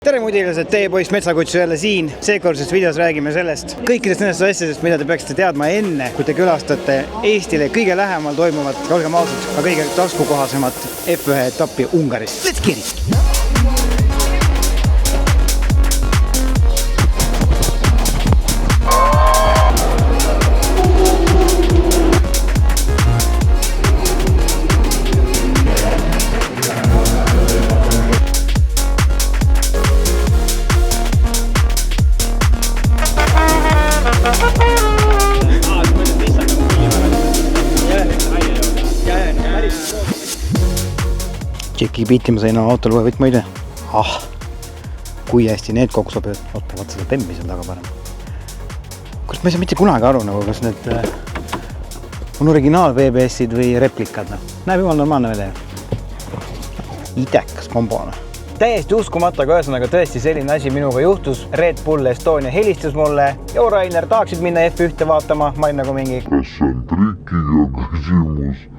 Tere mudilased, teie poiss Metsakutsu jälle siin. Seekorses videos räägime sellest kõikidest nendest asjadest, mida te peaksite teadma enne, kui te külastate Eestile kõige lähemal toimuvat, olgem ausad, ka kõige taskukohasemat F1 etappi Ungaris. Let's get it! Tšeki piiti ma sain autol kohe võtma ide. Kui hästi need kokku sobivad. Oota, vaata seda temmi seal taga parem. Kus ma ei saa mitte kunagi aru, kas need on originaal VBS-id või replikad. Näeb jumal normaalne veel. Idekas kombona. Täiesti uskumata, aga ühesõnaga tõesti selline asi minuga juhtus. Red Bull Estonia helistas mulle. Jo, Rainer, tahaksid minna F1 vaatama? Ma olin nagu mingi... Kas see on trikiga küsimus?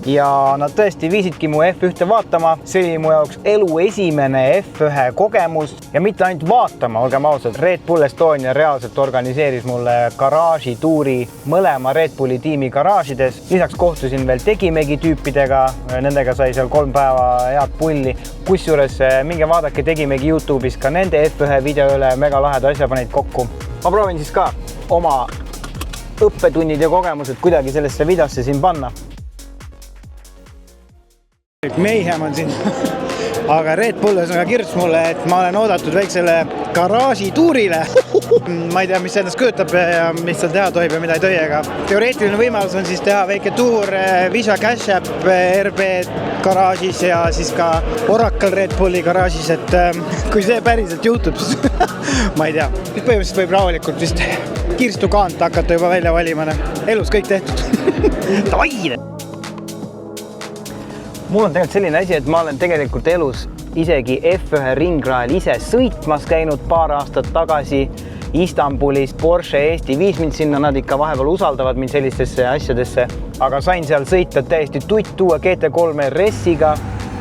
Ja nad tõesti viisidki mu F1 vaatama. See oli mu jaoks elu esimene F1 kogemus ja mitte ainult vaatama, olgem ausad. Red Bull Estonia reaalselt organiseeris mulle garaažituuri mõlema Red Bulli tiimi garaažides. Lisaks kohtusin veel Tegimegi tüüpidega, nendega sai seal 3 päeva head pulli. Kusjuures minge vaadake Tegimegi YouTube'is ka nende F1 video üle, mega laheda asja paneid kokku. Ma proovin siis ka oma õppetunnid ja kogemused kuidagi sellesse videosse siin panna. Mayhem on siin, aga Red Bull kirjutas mulle, et ma olen oodatud väiksele garaažituurile. Ma ei tea, mis ennast kujutab ja mis seal teha tohib ja mida ei tohi, aga teoreetiline võimalus on siis teha väike tuur Visa Cash App RB garaažis ja siis ka Oracle Red Bulli garaažis, et kui see päriselt juhtub, siis ma ei tea. Põhimõtteliselt võib rahulikult vist kirstukaant hakata juba välja valima. Elus kõik tehtud. Tavaile! Mul on tegelikult selline asi, et ma olen tegelikult elus isegi F1 ringrajal ise sõitmas käinud paar aastat tagasi Istanbulis. Porsche Eesti viis mind sinna, nad ikka vahepeal usaldavad mind sellistesse asjadesse, aga sain seal sõita täiesti tuua GT3 RS-iga.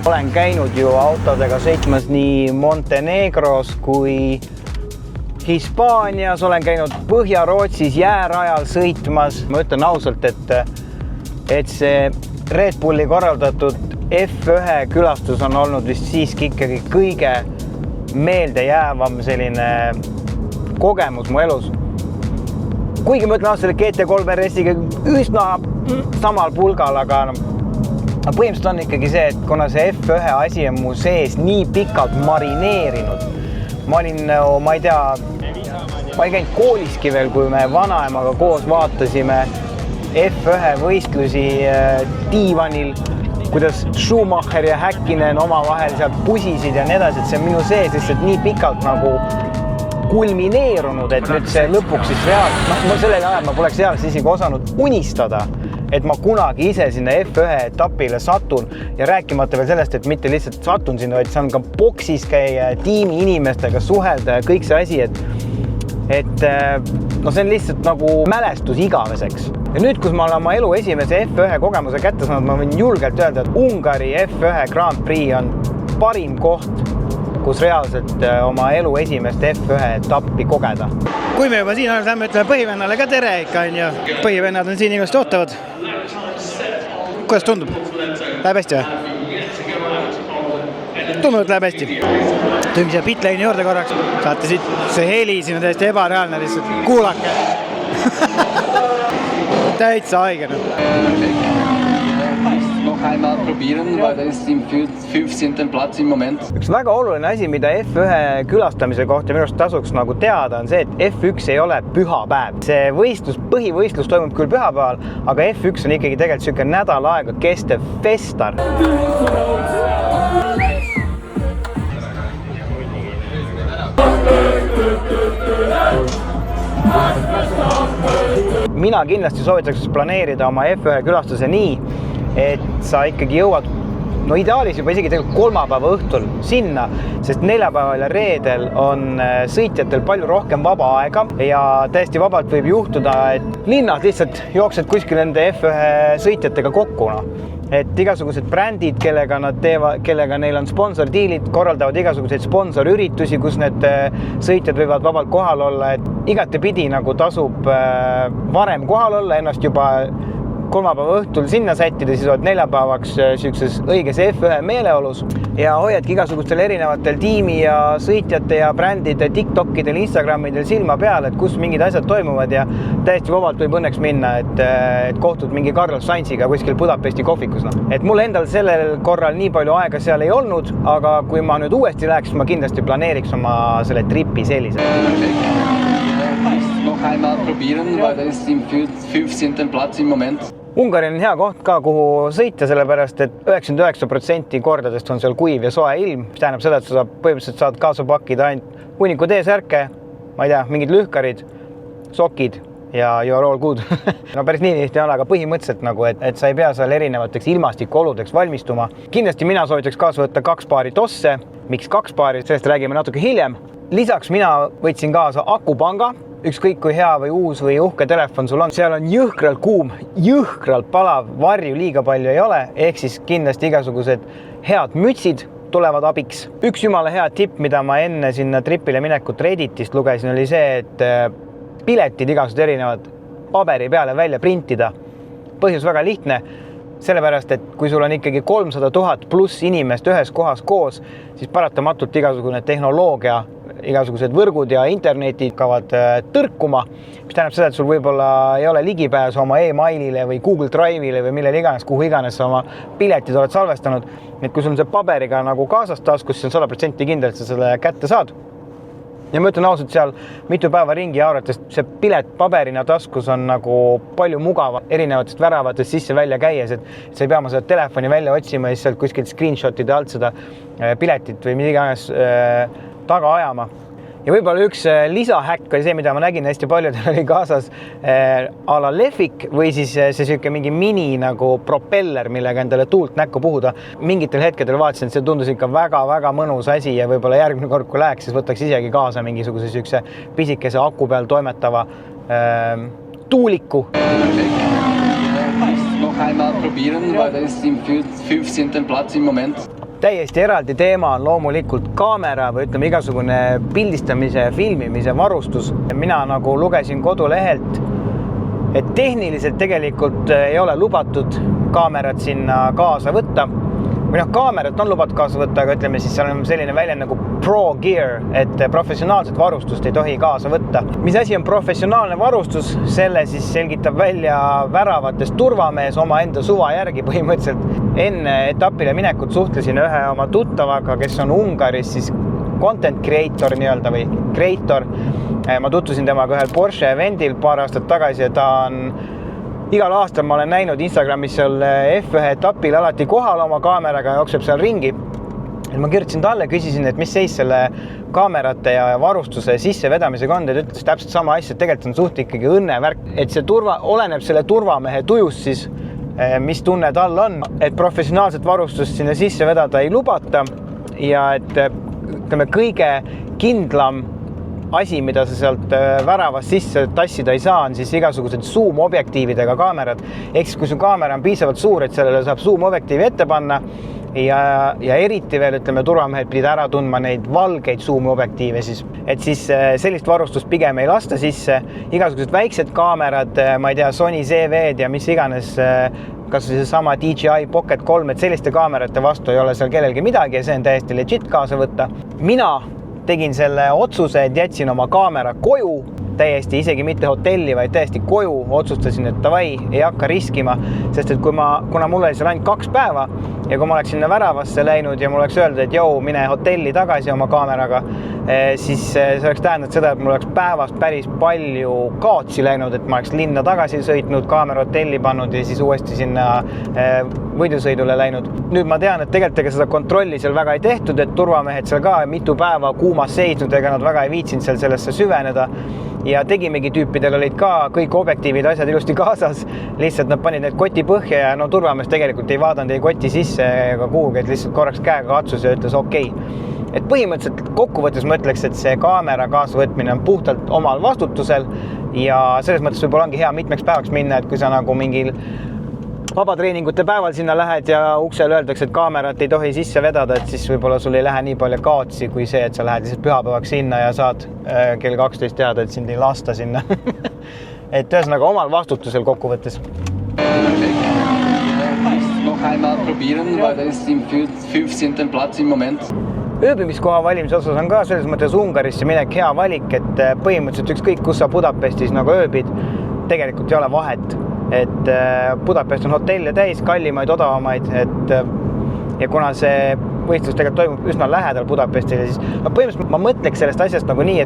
Olen käinud ju autodega sõitmas nii Montenegros kui Hispaanias, olen käinud Põhja-Rootsis jäärajal sõitmas. Ma ütlen ausalt, et see Red Bulli korraldatud F1 külastus on olnud vist siiski ikkagi kõige meeldejäävam selline kogemus mu elus. Kuigi ma ütlen aastal GT3 RS-iga üsna samal pulgal, aga põhimõtteliselt on ikkagi see, et kuna see F1 asi on mu sees nii pikalt marineerinud. Ma olin, ma ei tea, ma ei käinud kooliski veel, kui me vanaemaga koos vaatasime F1 võistlusi diivanil, kuidas Schumacher ja Häkkinen oma vahel sealt pusisid ja nii edasi, et see on minu sees lihtsalt nii pikalt nagu kulmineerunud, et nüüd see lõpuks siis reaalselt, ma sellel ajal ma poleks reaalselt isegi osanud unistada, et ma kunagi ise sinna F1 etapile satun ja rääkimata veel sellest, et mitte lihtsalt satun sinna, vaid saan ka boksis käia, tiimi inimestega suhelda ja kõik see asi, et see on lihtsalt nagu mälestus igaveseks. Ja nüüd, kus ma olen oma elu esimese F1 kogemuse kätte saanud, ma võin julgelt öelda, et Ungari F1 Grand Prix on parim koht, kus reaalselt oma elu esimest F1 etappi kogeda. Kui me juba siin oleme, lähme ütleme põhivennale ka tere ikka on ju. Põhivennad on siin inimest ootavad. Kuidas tundub? Läheb hästi või? Tundub, et läheb hästi. Tulime siia pitlane'i juurde korraks. Saate siit, see heli siin on täiesti ebareaalne lihtsalt. Kuulake! Täitsa haigena. Noch einmal probieren, weil da ist im 15. Platz im Moment. Üks väga oluline asi, mida F1 külastamise kohta minust tasuks nagu teada, on see, et F1 ei ole pühapäev. See võistlus, põhivõistlus toimub küll pühapäeval, aga F1 on ikkagi tegelikult selline nädal aega kestev festar. Mina kindlasti soovitaks planeerida oma F1 külastuse nii, et sa ikkagi jõuad ideaalis juba isegi tegelikult kolmapäeva õhtul sinna, sest neljapäeval ja reedel on sõitjatel palju rohkem vaba aega ja täiesti vabalt võib juhtuda, et linnad lihtsalt jooksed kuskil nende F1 sõitjatega kokku. et igasugused brändid, kellega neil on sponsordiilid, korraldavad igasuguseid sponsorüritusi, kus need sõitjad võivad vabalt kohal olla, et igatepidi nagu tasub varem kohal olla, ennast juba kolmapäeva õhtul sinna sättida, siis oled neljapäevaks siukses õiges F1 meeleolus ja hoiadki igasugustel erinevatel tiimi ja sõitjate ja brändide TikTokidel, Instagramidel silma peal, et kus mingid asjad toimuvad ja täiesti vabalt võib õnneks minna, et kohtud mingi Carlos Sainziga kuskil Budapesti kohvikus. Et mul endal sellel korral nii palju aega seal ei olnud, aga kui ma nüüd uuesti läheks, ma kindlasti planeeriks oma selle tripi sellise. Noch einmal probieren, weil da ist im 15. Platz im Moment. Ungari on hea koht ka, kuhu sõita, sellepärast, et 99% kordadest on seal kuiv ja soe ilm, mis tähendab seda, et sa põhimõtteliselt saad kaasa pakkida ainult hunniku T-särke, ma ei tea, mingid lühkarid, sokid ja you are all good. No päris nii lihtne on, aga põhimõtteliselt nagu, et sa ei pea seal erinevateks ilmastikuoludeks valmistuma. Kindlasti mina soovitaks kaasa võtta 2 paari tosse. Miks 2 paari? Sellest räägime natuke hiljem. Lisaks mina võtsin kaasa akupanga. Ükskõik kui hea või uus või uhke telefon sul on, seal on jõhkralt kuum, jõhkralt palav, varju liiga palju ei ole, ehk siis kindlasti igasugused head mütsid tulevad abiks. Üks jumala hea tipp, mida ma enne sinna tripile minekut Redditist lugesin, oli see, et piletid igasugused erinevad paberi peale välja printida. Põhjus väga lihtne, sellepärast, et kui sul on ikkagi 300 000 pluss inimest ühes kohas koos, siis paratamatult igasugune tehnoloogia, igasugused võrgud ja internetid hakkavad tõrkuma, mis tähendab seda, et sul võib-olla ei ole ligipääsu oma e-mailile või Google Drive'ile või millele iganes, kuhu iganes sa oma piletid oled salvestanud. Et kui sul on see paberiga nagu kaasas taskus, siis on 100% kindel, et sa selle kätte saad. Ja ma ütlen ausalt, seal mitu päeva ringi jaurates see pilet paberina taskus on nagu palju mugava erinevatest väravatest sisse välja käies, et sa ei pea ma seda telefoni välja otsima ja siis sealt kuskilt screenshotide alt seda piletit või mida iganes taga ajama. Ja võib-olla üks lisahäkk oli see, mida ma nägin hästi paljudel oli kaasas a la lehvik või siis see siuke mingi mini nagu propeller, millega endale tuult näkku puhuda. Mingitel hetkedel vaatasin, et see tundus ikka väga-väga mõnus asi ja võib-olla järgmine kord, kui läheks, siis võtaks isegi kaasa mingisuguse siukse pisikese aku peal toimetava tuuliku. Noch einmal probieren, weil da ist im 15. Platz im Moment. Täiesti eraldi teema on loomulikult kaamera või ütleme igasugune pildistamise ja filmimise varustus. Mina nagu lugesin kodulehelt, et tehniliselt tegelikult ei ole lubatud kaamerat sinna kaasa võtta. Või kaamerat on lubatud kaasa võtta, aga ütleme siis seal on selline väljend nagu pro gear, et professionaalset varustust ei tohi kaasa võtta. Mis asi on professionaalne varustus? Selle siis selgitab välja väravatest turvamees oma enda suva järgi põhimõtteliselt. Enne etapile minekut suhtlesin ühe oma tuttavaga, kes on Ungaris siis content creator nii-öelda või creator. Ma tutvusin temaga ühel Porsche evendil paar aastat tagasi ja ta on igal aastal ma olen näinud Instagramis seal F1 etapil alati kohal oma kaameraga ja jookseb seal ringi. Ma kirjutasin talle, küsisin, et mis seis selle kaamerate ja varustuse sissevedamisega on, et ütles täpselt sama asja, et tegelikult on suht ikkagi õnnevärk, et see oleneb selle turvamehe tujust siis, mis tunne tal on, et professionaalset varustust sinna sisse vedada ei lubata ja et ütleme, kõige kindlam asi, mida sa sealt väravast sisse tassida ei saa, on siis igasugused zoom-objektiividega kaamerad. Ehk siis, kui su kaamera on piisavalt suur, et sellele saab zoom-objektiivi ette panna ja eriti veel, ütleme, turvamehed pidid ära tundma neid valgeid zoom-objektiive siis. Et siis sellist varustust pigem ei lasta sisse. Igasugused väiksed kaamerad, ma ei tea, Sony ZV-d ja mis iganes, kas see sama DJI Pocket 3, et selliste kaamerate vastu ei ole seal kellelgi midagi ja see on täiesti legit kaasa võtta. Mina tegin selle otsuse, et jätsin oma kaamera koju, täiesti isegi mitte hotelli, vaid täiesti koju, otsustasin, et davai, ei hakka riskima, sest et kuna mul oli seal ainult 2 päeva ja kui ma oleks sinna väravasse läinud ja mul oleks öeldud, et jou, mine hotelli tagasi oma kaameraga, siis see oleks tähendanud seda, et mul oleks päevast päris palju kaotsi läinud, et ma oleks linna tagasi sõitnud, kaamera hotelli pannud ja siis uuesti sinna võidusõidule läinud. Nüüd ma tean, et tegelikult ega seda kontrolli seal väga ei tehtud, et turvamehed seal ka mitu päeva kuumas seisnud, ega nad väga ei viitsinud seal sellesse süveneda. Ja tegimegi tüüpidel olid ka kõik objektiivid, asjad ilusti kaasas, lihtsalt nad panid need koti põhja ja turvamees tegelikult ei vaadanud ei koti sisse ega kuhugi, et lihtsalt korraks käega katsus ja ütles okei. Et põhimõtteliselt kokkuvõttes ma ütleks, et see kaamera kaasavõtmine on puhtalt omal vastutusel ja selles mõttes võib-olla ongi hea mitmeks päevaks minna, et kui sa nagu mingil vabatreeningute päeval sinna lähed ja uksel öeldakse, et kaamerat ei tohi sisse vedada, et siis võib-olla sul ei lähe nii palju kaotsi kui see, et sa lähed lihtsalt pühapäevaks sinna ja saad kell 12 teada, et sind ei lasta sinna. Et ühesõnaga omal vastutusel kokkuvõttes. Noch einmal probieren, weil da ist im 15. Platz im Moment. Ööbimiskoha valimise osas on ka selles mõttes Ungarisse minek hea valik, et põhimõtteliselt ükskõik, kus sa Budapestis nagu ööbid, tegelikult ei ole vahet. Et Budapest on hotelle täis, kallimaid, odavamaid, ja kuna see võistlus tegelikult toimub üsna lähedal Budapestile, siis põhimõtteliselt ma mõtleks sellest asjast nagu nii,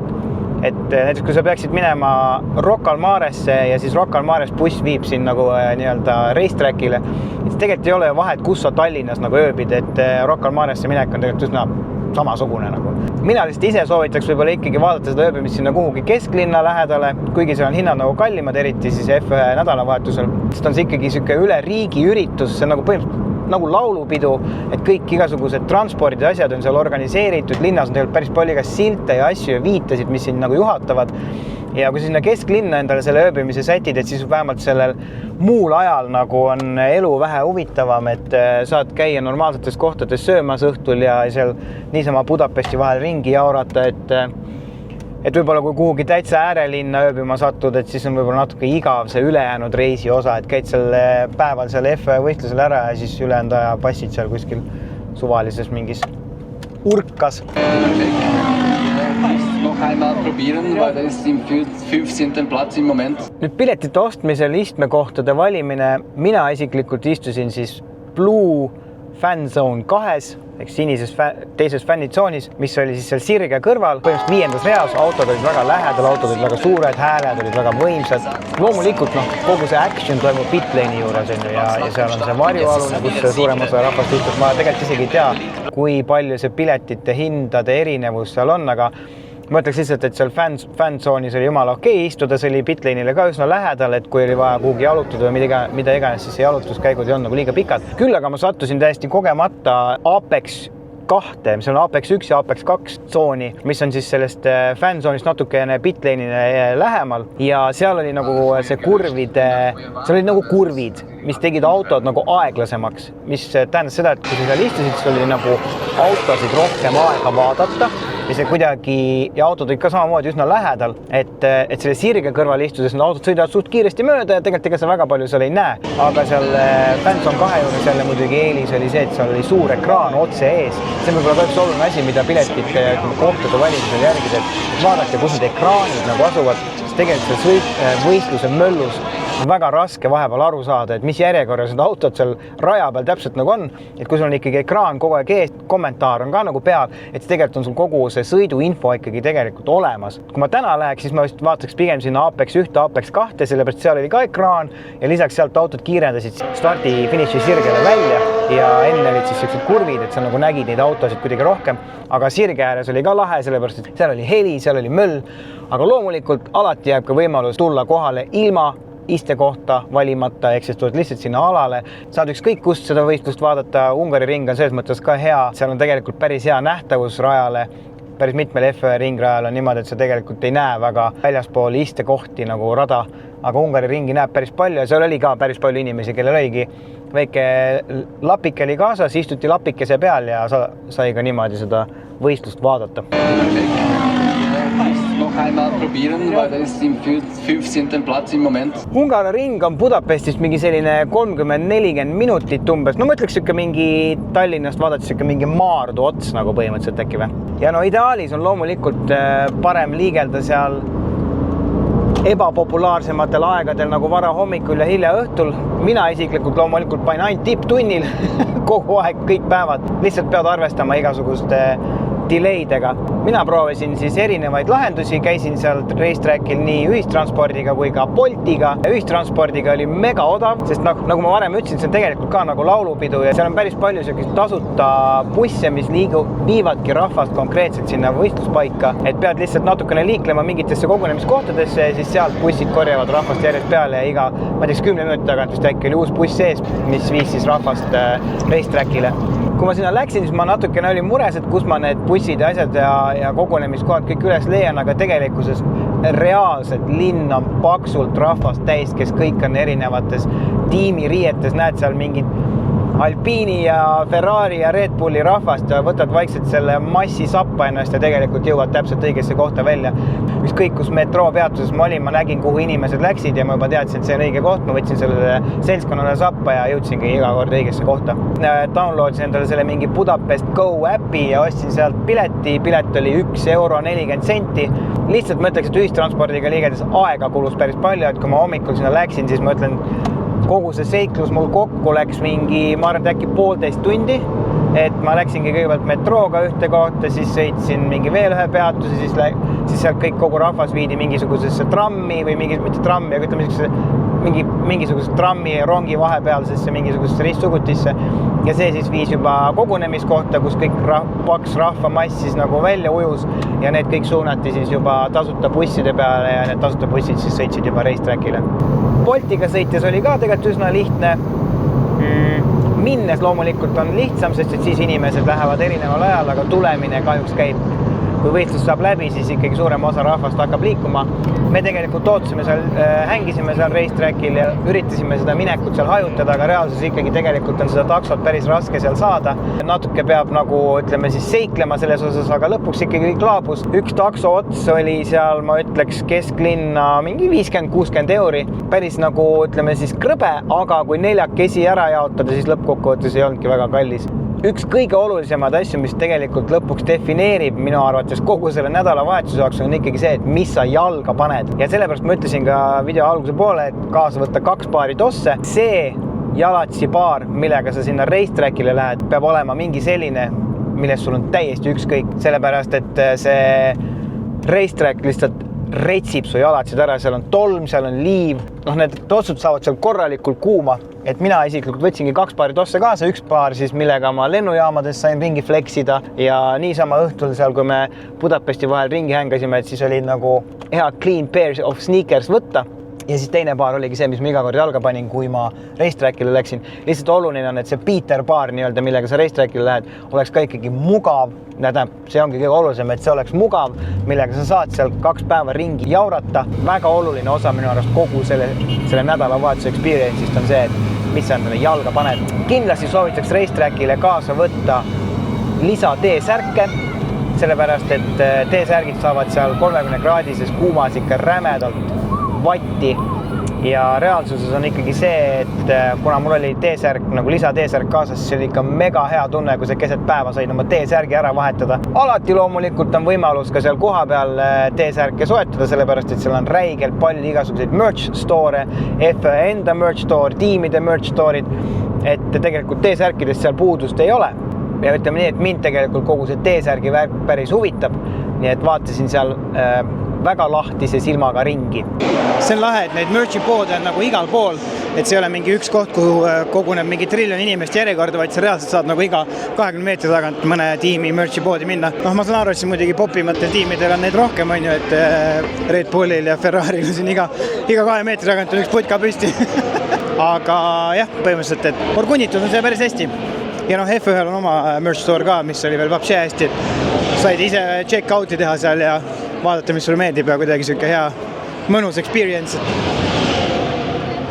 et näiteks kui sa peaksid minema Rocca al Maresse ja siis Rocca al Mares buss viib siin nagu nii-öelda racetrackile, siis tegelikult ei ole vahet, kus sa Tallinnas nagu ööbid, et Rocca al Maresse minek on tegelikult üsna samasugune nagu. Mina lihtsalt ise soovitaks võib-olla ikkagi vaadata seda ööbimist sinna kuhugi kesklinna lähedale, kuigi seal on hinnad nagu kallimad, eriti siis F1 nädalavahetusel, sest on see ikkagi siuke üle riigi üritus, see on nagu põhimõtteliselt nagu laulupidu, et kõik igasugused transpordid ja asjad on seal organiseeritud, linnas on tegelikult päris palju ka silte ja asju ja viitasid, mis sind nagu juhatavad. Ja kui sinna kesklinna endale selle ööbimise sätid, et siis vähemalt sellel muul ajal nagu on elu vähe huvitavam, et saad käia normaalsetes kohtades söömas õhtul ja seal niisama Budapesti vahel ringi jaurata, et võib-olla kui kuhugi täitsa äärelinna ööbima satud, et siis on võib-olla natuke igav see ülejäänud reisi osa, et käid selle päeval seal F-võistlusel ära ja siis ülejäänud aja passid seal kuskil suvalises mingis urkas. Noch einmal probieren, weil da ist im 15. Platz im Moment. Nüüd piletite ostmisel istmekohtade valimine, mina isiklikult istusin siis Blue Fan Zone 2 ehk sinises teises fännitsoonis, mis oli siis seal sirge kõrval, põhimõtteliselt 5. reas, autod olid väga lähedal, autod olid väga suured, hääled olid väga võimsad. Loomulikult kogu see action toimub pitlane'i juures ja seal on see varjualune, kus suurem osa rahvast istub. Ma tegelikult isegi ei tea, kui palju see piletite hindade erinevus seal on, aga ma ütleks lihtsalt, et seal fanzoonis oli jumala okei istuda, see oli pitlane'ile ka üsna lähedal, et kui oli vaja kuhugi jalutada või mida iganes, siis see jalutuskäigud ei olnud nagu liiga pikad. Küll aga ma sattusin täiesti kogemata Apex 2, mis on Apex 1 ja Apex 2 tsooni, mis on siis sellest fanzoonist natukene pitlane'ile lähemal ja seal oli nagu see seal oli nagu kurvid, mis tegid autod nagu aeglasemaks, mis tähendas seda, et kui sa seal istusid, siis oli nagu autosid rohkem aega vaadata ja see kuidagi, ja autod olid ka samamoodi üsna lähedal, et selle sirge kõrval istudes need autod sõidavad suht kiiresti mööda ja tegelikult ega sa väga palju seal ei näe, aga seal Fanzone 2 juures jälle muidugi eelis oli see, et seal oli suur ekraan otse ees. See on võib-olla üks oluline asi, mida piletite kohtade valimisel järgida, et vaadake, kus need ekraanid nagu asuvad, sest tegelikult võistluse möllus on väga raske vahepeal aru saada, et mis järjekorras need autod seal raja peal täpselt nagu on, et kui sul on ikkagi ekraan kogu aeg ees, kommentaar on ka nagu peal, et tegelikult on sul kogu see sõiduinfo ikkagi tegelikult olemas. Kui ma täna läheks, siis ma vaataks pigem sinna Apex 1, Apex 2, sellepärast seal oli ka ekraan ja lisaks sealt autod kiirendasid stardi-finiši sirgele välja ja enne olid siis sellised kurvid, et sa nagu nägid neid autosid kuidagi rohkem, aga sirge ääres oli ka lahe, sellepärast et seal oli heli, seal oli möll, aga loomulikult alati jääb ka võimalus tulla kohale ilma istekohta valimata, ehk siis tuled lihtsalt sinna alale, saad ükskõik kust seda võistlust vaadata. Ungari ring on selles mõttes ka hea, seal on tegelikult päris hea nähtavus rajale, päris mitmel F1 ringrajal on niimoodi, et sa tegelikult ei näe väga väljaspool istekohti nagu rada, aga Ungari ringi näeb päris palju ja seal oli ka päris palju inimesi, kellel oligi väike lapike oli kaasas, istuti lapikese peal ja sai ka niimoodi seda võistlust vaadata. Noch einmal probieren, weil da ist im 15. Platz im Moment. Ungari ring on Budapestist mingi selline 30-40 minutit umbes. No ma ütleks ikka mingi Tallinnast vaadates ikka mingi Maardu ots nagu põhimõtteliselt äkki või. Ja no ideaalis on loomulikult parem liigelda seal ebapopulaarsematel aegadel nagu vara hommikul ja hilja õhtul. Mina isiklikult loomulikult panin ainult tipptunnil kogu aeg, kõik päevad. Lihtsalt pead arvestama igasuguste delaydega. Mina proovisin siis erinevaid lahendusi, käisin seal racetrackil nii ühistranspordiga kui ka Boltiga. Ühistranspordiga oli mega odav, sest nagu ma varem ütlesin, see on tegelikult ka nagu laulupidu ja seal on päris palju tasuta busse, mis viivadki rahvast konkreetselt sinna võistluspaika, et pead lihtsalt natukene liiklema mingitesse kogunemiskohtadesse ja siis sealt bussid korjavad rahvast järjest peale ja iga, ma teeks 10 minuti tagant vist äkki oli uus buss sees, mis viis siis rahvast racetrackile. Kui ma sinna läksin, siis ma natukene olin mures, et kus ma need bussid ja asjad ja kogunemiskohad kõik üles leian, aga tegelikkuses reaalselt linn on paksult rahvast täis, kes kõik on erinevates tiimiriietes, näed seal mingid Alpini ja Ferrari ja Red Bulli rahvast ja võtad vaikselt selle massi sappa ennast ja tegelikult jõuad täpselt õigesse kohta välja. Ükskõik, kus metroo peatuses ma olin, ma nägin, kuhu inimesed läksid ja ma juba teadsin, et see on õige koht. Ma võtsin sellele seltskonnale sappa ja jõudsingi iga kord õigesse kohta. Downloadsin endale selle mingi Budapest Go äpi ja ostsin sealt pileti. Pilet oli €1.40. Lihtsalt mõtleks, et ühistranspordiga liigedes aega kulus päris palju, et kui ma hommikul sinna läksin, siis ma ütlen, kogu see seiklus mul kokku läks mingi, ma arvan, äkki 1,5 tundi, et ma läksingi kõigepealt metrooga ühte kohta, siis sõitsin mingi veel ühe peatuse, siis sealt kõik kogu rahvas viidi mingisugusesse trammi või mitte trammi, aga ütleme mingisuguse trammi ja rongi vahepealsesse mingisugusesse ristsugutisse ja see siis viis juba kogunemiskohta, kus kõik paks rahvamass siis nagu välja ujus ja need kõik suunati siis juba tasuta busside peale ja need tasuta bussid siis sõitsid juba racetrackile. Boltiga sõites oli ka tegelikult üsna lihtne. Minnes loomulikult on lihtsam, sest et siis inimesed lähevad erineval ajal, aga tulemine kahjuks käib. Kui võistlus saab läbi, siis ikkagi suurem osa rahvast hakkab liikuma. Me tegelikult ootasime seal, hängisime seal racetrackil ja üritasime seda minekut seal hajutada, aga reaalsus ikkagi tegelikult on seda taksot päris raske seal saada. Natuke peab nagu, ütleme siis, seiklema selles osas, aga lõpuks ikkagi kõik laabus. Üks takso ots oli seal, ma ütleks, kesklinna mingi 50-60 euri. Päris nagu, ütleme siis, krõbe, aga kui neljakesi ära jaotada, siis lõppkokkuvõttes ei olnudki väga kallis. Üks kõige olulisemad asju, mis tegelikult lõpuks defineerib minu arvates kogu selle nädalavahetuse jaoks on ikkagi see, et mis sa jalga paned. Ja sellepärast ma ütlesin ka video alguse poole, et kaasa võtta 2 paari tosse. See jalatsi paar, millega sa sinna racetrackile lähed, peab olema mingi selline, millest sul on täiesti ükskõik. Sellepärast, et see racetrack lihtsalt retsib su jalatsid ära, seal on tolm, seal on liiv. Need tossud saavad seal korralikult kuuma. Et mina isiklikult võtsingi 2 paari tosse kaasa, 1 paar siis, millega ma lennujaamades sain ringi fleksida ja niisama õhtul seal, kui me Budapesti vahel ringi hängasime, et siis oli nagu hea clean pair of sneakers võtta. Ja siis teine paar oligi see, mis ma iga kord jalga panin, kui ma racetrackile läksin. Lihtsalt oluline on, et see Peter paar, millega sa racetrackile lähed, oleks ka ikkagi mugav. See ongi kõige olulisem, et see oleks mugav, millega sa saad seal 2 päeva ringi jaurata. Väga oluline osa minu arust kogu selle nädalavahetuse experience'ist on see, et mis sa endale jalga paned. Kindlasti soovitaks racetrackile kaasa võtta lisa T-särke, sellepärast, et T-särgid saavad seal 30-kraadises kuumas ikka rämedalt vatti ja reaalsuses on ikkagi see, et kuna mul oli T-särk, nagu lisa T-särk kaasas, siis oli ikka mega hea tunne, kui sa keset päeva said oma T-särgi ära vahetada. Alati loomulikult on võimalus ka seal koha peal T-särke soetada, sellepärast, et seal on räigelt palju igasuguseid merch store, enda merch store, tiimide merch store'id, et tegelikult T-särkidest seal puudust ei ole. Ja ütleme nii, et mind tegelikult kogu see T-särgi värk päris huvitab, nii et vaatasin seal väga lahtise silmaga ringi. See on lahe, et neid merch'i poode on nagu igal pool, et see ei ole mingi üks koht, kuhu koguneb mingi triljon inimest järjekorda, vaid sa reaalselt saad nagu iga 20 meetri tagant mõne tiimi merch'i poodi minna. Ma saan aru, et siin muidugi popimatel tiimidel on neid rohkem, on ju, et Red Bullil ja Ferraril on siin iga 2 meetri tagant on üks putka püsti. Aga jah, põhimõtteliselt, et orgunnitud on see päris hästi. Ja F1 on oma merch store ka, mis oli veel vapsi hästi, et said ise check-out'i teha seal ja vaadata, mis sulle meeldib ja kuidagi selline hea mõnus experience.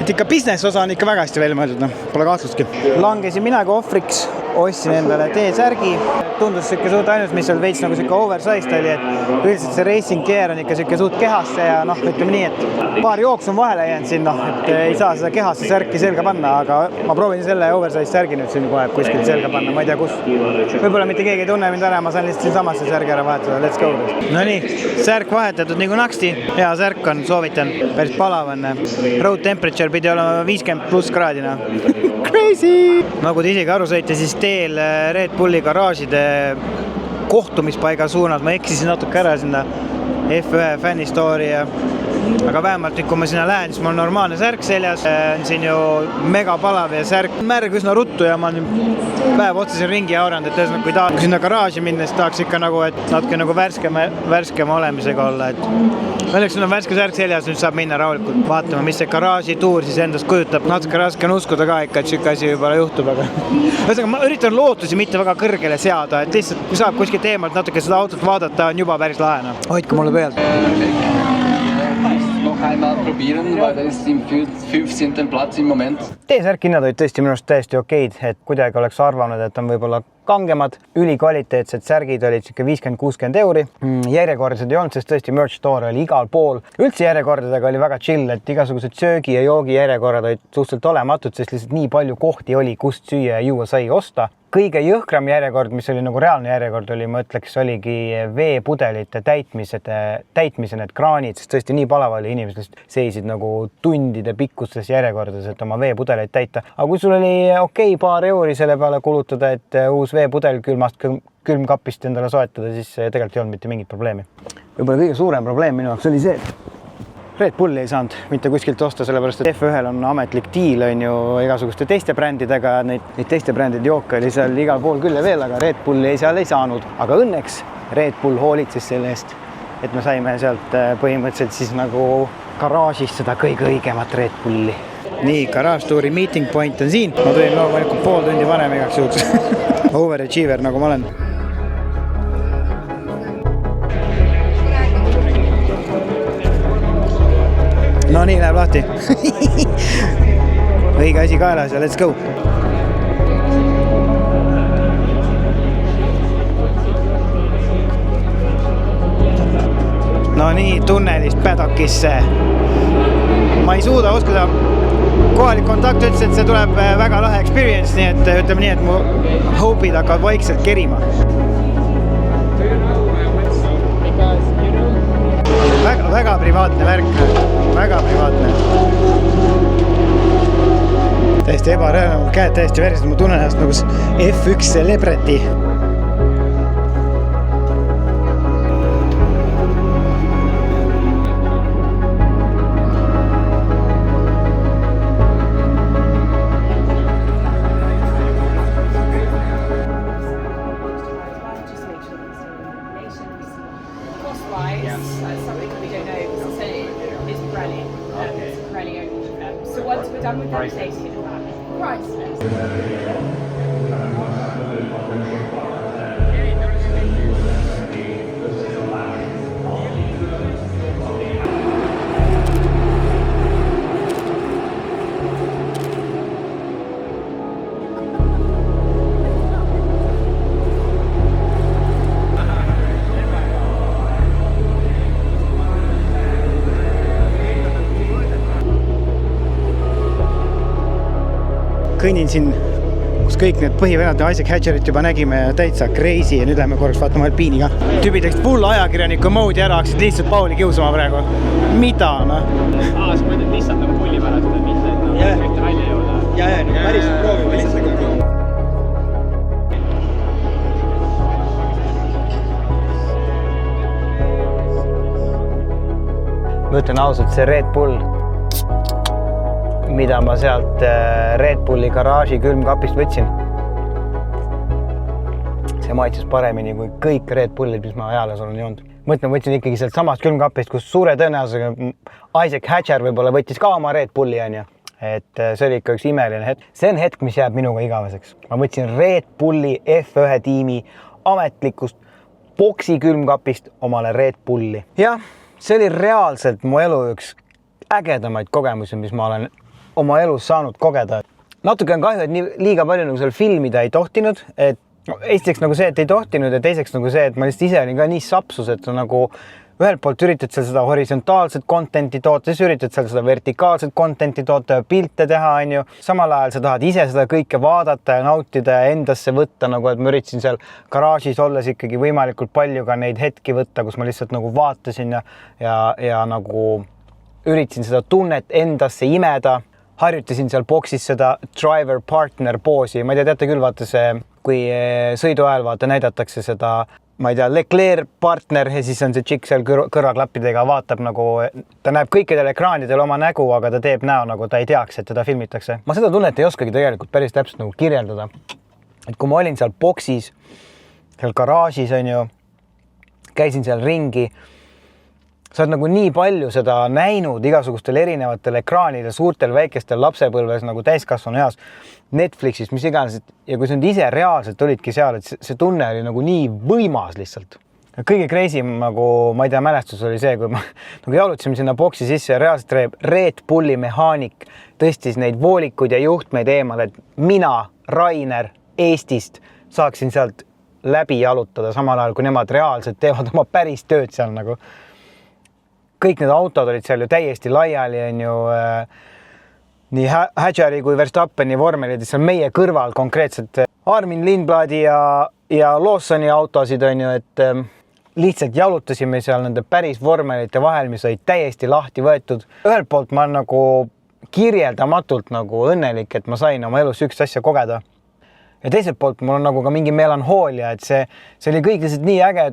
Et ikka business osa on ikka väga hästi välja mõeldud, pole kahtlustki. Langesin mina kui ohvriks, ostsin endale T-särgi. Tundus siuke suht ainus, mis seal veits nagu siuke oversized oli, et üldiselt see racing gear on ikka siuke suht kehasse ja ütleme nii, et paar jooksu on vahele jäänud siin, et ei saa seda kehasse särki selga panna, aga ma proovin selle oversized särgi nüüd siin kohe kuskilt selga panna, ma ei tea kus. Võib-olla mitte keegi ei tunne mind ära, ma saan lihtsalt siin samasse särgi ära vahetada, let's go. No nii, särk vahetatud nagu naksti, hea särk on, soovitan, päris palav on. Road temperature pidi olema 50+ kraadina. Crazy! Nagu te isegi aru saite, siis teel Red Bulli garaažide kohtumispaiga suunas. Ma eksisin natuke ära sinna F1 fännistoori aga vähemalt kui ma sinna lähen, siis mul on normaalne särk seljas. On siin ju mega palav ja särk märg üsna ruttu ja ma olen päev otsa ringi jauranud, et ühesõnaga kui tahaks sinna garaaži minna, siis tahaks ikka nagu, et natuke nagu värskema olemisega olla. Õnneks on värske särk seljas, nüüd saab minna rahulikult vaatama, mis see garaaži tuur siis endast kujutab. Natuke raske on uskuda ka ikka, et siuke asi võib-olla juhtub, aga ühesõnaga ma üritan lootusi mitte väga kõrgele seada, et lihtsalt kui saab kuskilt eemalt natuke seda autot vaadata, on juba päris lahena. Hoidke mulle pealt. einmal probieren, weil der ist im 15. Platz im Moment. T-särk hinnad olid tõesti minu arust täiesti okeid, et kuidagi oleks arvanud, et on võib-olla kangemad, ülikvaliteetsed särgid olid siuke 50-60 euri. Järjekordsid ei olnud, sest tõesti merch store oli igal pool. Üldse järjekordadega oli väga chill, et igasugused söögi ja joogi järjekorrad olid suhteliselt olematud, sest lihtsalt nii palju kohti oli, kust süüa ja juua sai osta. Kõige jõhkram järjekord, mis oli nagu reaalne järjekord oli, ma ütleks, oligi veepudelite täitmise need kraanid, sest tõesti nii palav oli, inimesed seisid nagu tundide pikkustes järjekordades, et oma veepudeleid täita. Aga kui sul oli okei paar euri selle peale kulutada, et uus veepudel külmkapist endale soetada, siis tegelikult ei olnud mitte mingit probleemi. Võib-olla kõige suurem probleem minu jaoks oli see, et Red Bulli ei saanud mitte kuskilt osta, sellepärast et F1-l on ametlik deal on ju igasuguste teiste brändidega, neid teiste brändide jooke oli seal igal pool küll ja veel, aga Red Bulli seal ei saanud. Aga õnneks Red Bull hoolitses selle eest, et me saime sealt põhimõtteliselt siis nagu garaažis seda kõige õigemat Red Bulli. Nii, garaažtuuri meeting point on siin. Ma tulin loomulikult pool tundi vanem igaks juhuks. Overachiever nagu ma olen. No nii läheb lahti. Õige asi kaelas ja let's go. No nii, tunnelist Paddockisse. Ma ei suuda uskuda. Kohalik kontakt ütles, et see tuleb väga lahe experience, nii et ütleme nii, et mu hope'id hakkavad vaikselt kerima. Väga privaatne värk, väga privaatne. Täiesti ebareaalne, käed täiesti värised, ma tunnen ennast nagu F1 celebrity. Kõnnin siin, kus kõik need põhivennad ja Isaac Hatcherit juba nägime täitsa crazy ja nüüd läheme korraks vaatama Alpiini ka. Tüübid läksid full ajakirjaniku moodi ära, hakkasid lihtsalt Pauli kiusama praegu. Mida, noh? Sa mõtled lihtsalt nagu pulli pärast, mitte ühte välja jõuda. Ja, päriselt proovime lihtsalt. Ma ütlen ausalt, see Red Bull, mida ma sealt Red Bulli garaaži külmkapist võtsin. See maitses paremini kui kõik Red Bullid, mis ma ajales olen joonud. Mõtlen, võtsin ikkagi sealt samast külmkapist, kus suure tõenäosusega Isaac Hatcher võib-olla võttis ka oma Red Bulli, on ju. Et see oli ikka üks imeline hetk. See on hetk, mis jääb minuga igaveseks. Ma võtsin Red Bulli F1 tiimi ametlikust boksi külmkapist omale Red Bulli. Jah, see oli reaalselt mu elu üks ägedamaid kogemusi, mis ma olen oma elus saanud kogeda. Natuke on kahju, et liiga palju nagu seal filmida ei tohtinud, et esiteks nagu see, et ei tohtinud ja teiseks nagu see, et ma lihtsalt ise olin ka nii sapsus, et nagu ühelt poolt üritad seal seda horisontaalset contenti toota, siis üritad seal seda vertikaalset contenti toota ja pilte teha, on ju. Samal ajal sa tahad ise seda kõike vaadata ja nautida ja endasse võtta, nagu et ma üritasin seal garaažis olles ikkagi võimalikult palju ka neid hetki võtta, kus ma lihtsalt nagu vaatasin ja nagu üritasin seda tunnet endasse imeda. Harjutasin seal boksis seda driver partner poosi. Ma ei tea, teate küll, vaata see, kui sõidu ajal vaata näidatakse seda, ma ei tea, Leclerc partner ja siis on see tšikk seal kõrvaklappidega, vaatab nagu, ta näeb kõikidel ekraanidel oma nägu, aga ta teeb näo nagu ta ei teaks, et teda filmitakse. Ma seda tunnet ei oskagi tegelikult päris täpselt nagu kirjeldada. Et kui ma olin seal boksis, seal garaažis on ju, käisin seal ringi, sa oled nagu nii palju seda näinud igasugustel erinevatel ekraanidel, suurtel väikestel lapsepõlves nagu täiskasvanu eas, Netflixis, mis iganes. Ja kui sa nüüd ise reaalselt olidki seal, et see tunne oli nagu nii võimas lihtsalt. kõige crazy nagu, ma ei tea, mälestus oli see, kui ma nagu jalutasime sinna boksi sisse ja reaalselt Red Bulli mehaanik tõstis neid voolikuid ja juhtmeid eemale, et mina, Rainer Eestist saaksin sealt läbi jalutada samal ajal, kui nemad reaalselt teevad oma päris tööd seal nagu. Kõik need autod olid seal ju täiesti laiali, on ju nii Hadjari kui Verstappeni vormelid seal meie kõrval konkreetselt Armin Lindbladi ja Lawsoni autosid on ju, et lihtsalt jalutasime seal nende päris vormelite vahel, mis olid täiesti lahti võetud. Ühelt poolt ma olen nagu kirjeldamatult nagu õnnelik, et ma sain oma elus üks asja kogeda. Ja teiselt poolt mul on nagu ka mingi melanhoolia, et see oli kõik lihtsalt nii äge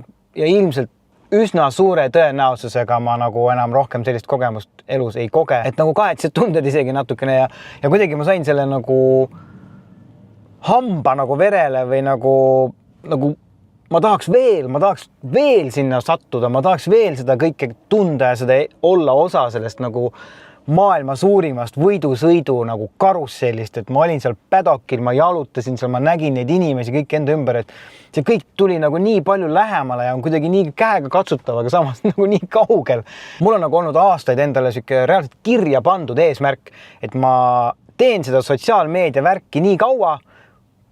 ja ilmselt üsna suure tõenäosusega ma nagu enam rohkem sellist kogemust elus ei koge. Et nagu kahetsed tunded isegi natukene ja kuidagi ma sain selle nagu hamba nagu verele või nagu ma tahaks veel sinna sattuda, ma tahaks veel seda kõike tunda ja seda olla osa sellest nagu maailma suurimast võidusõidu nagu karussellist, et ma olin seal pädokil, ma jalutasin seal, ma nägin neid inimesi kõik enda ümber, et see kõik tuli nagu nii palju lähemale ja on kuidagi nii käega katsutav, aga samas nagu nii kaugel. Mul on nagu olnud aastaid endale siuke reaalselt kirja pandud eesmärk, et ma teen seda sotsiaalmeedia värki nii kaua,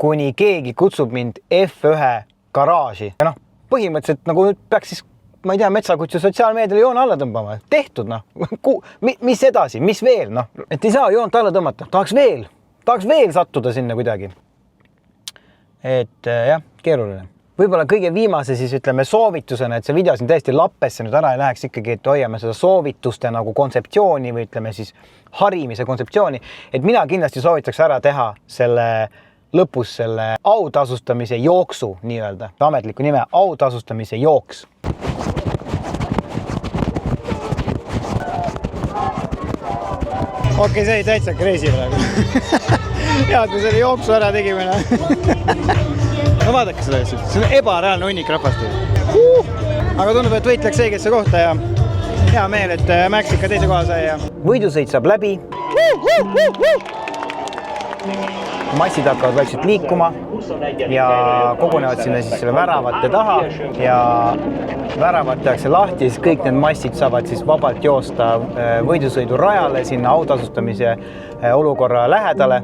kuni keegi kutsub mind F1 garaaži. Ja põhimõtteliselt nagu nüüd peaks siis ma ei tea, metsakutsu sotsiaalmeediale joon alla tõmbama. Tehtud, mis edasi, mis veel, et ei saa joont alla tõmmata. Tahaks veel sattuda sinna kuidagi. Et jah, keeruline. Võib-olla kõige viimase siis ütleme soovitusena, et see video siin täiesti lappesse nüüd ära ei läheks ikkagi, et hoiame seda soovituste nagu kontseptsiooni või ütleme siis harimise kontseptsiooni. Et mina kindlasti soovitaks ära teha selle lõpus selle autasustamise jooksu nii-öelda. Ametliku nime autasustamise jooks. Okei, see oli täitsa crazy praegu. Head, kui selle jooksu ära tegime. No vaadake seda lihtsalt. See on ebareaalne hunnik rahvast. Aga tundub, et võit läks õigesse kohta ja hea meel, et Max ikka teise koha sai. Võidusõit saab läbi. Massid hakkavad vaikselt liikuma ja kogunevad sinna siis selle väravate taha ja väravad tehakse lahti ja siis kõik need massid saavad siis vabalt joosta võidusõidu rajale sinna autasustamise olukorra lähedale.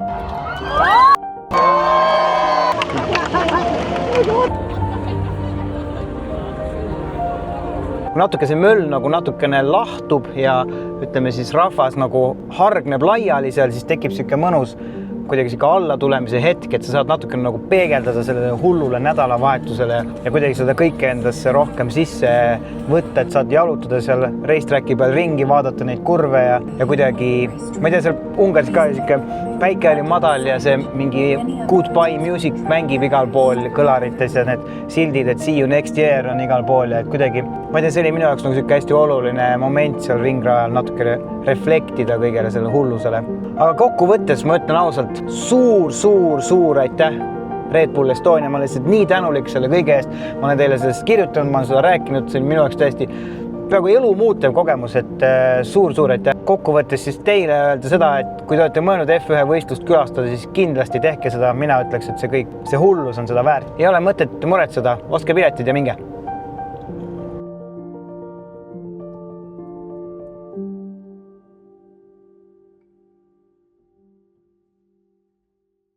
Natuke see möll nagu natukene lahtub ja ütleme siis rahvas nagu hargneb laiali seal, siis tekib siuke mõnus kuidagi siuke alla tulemise hetk, et sa saad natukene nagu peegeldada sellele hullule nädalavahetusele ja kuidagi seda kõike endasse rohkem sisse võtta, et saad jalutada seal racetracki peal ringi, vaadata neid kurve ja kuidagi, ma ei tea, seal Ungaris ka siuke päike oli madal ja see mingi goodbye music mängib igal pool kõlarites ja need sildid, et see you next year on igal pool ja et kuidagi, ma ei tea, see oli minu jaoks nagu siuke hästi oluline moment seal ringrajal natuke reflektida kõigele selle hullusele. Aga kokkuvõttes ma ütlen ausalt, suur aitäh Red Bull Estonia, ma olen lihtsalt nii tänulik selle kõige eest, ma olen teile sellest kirjutanud, ma olen seda rääkinud, see on minu jaoks täiesti peaaegu elu muutev kogemus, et suur aitäh. Kokkuvõttes siis teile öelda seda, et kui te olete mõelnud F1 võistlust külastada, siis kindlasti tehke seda, mina ütleks, et see hullus on seda väärt. Ei ole mõtet muretseda, ostke piletid ja minge.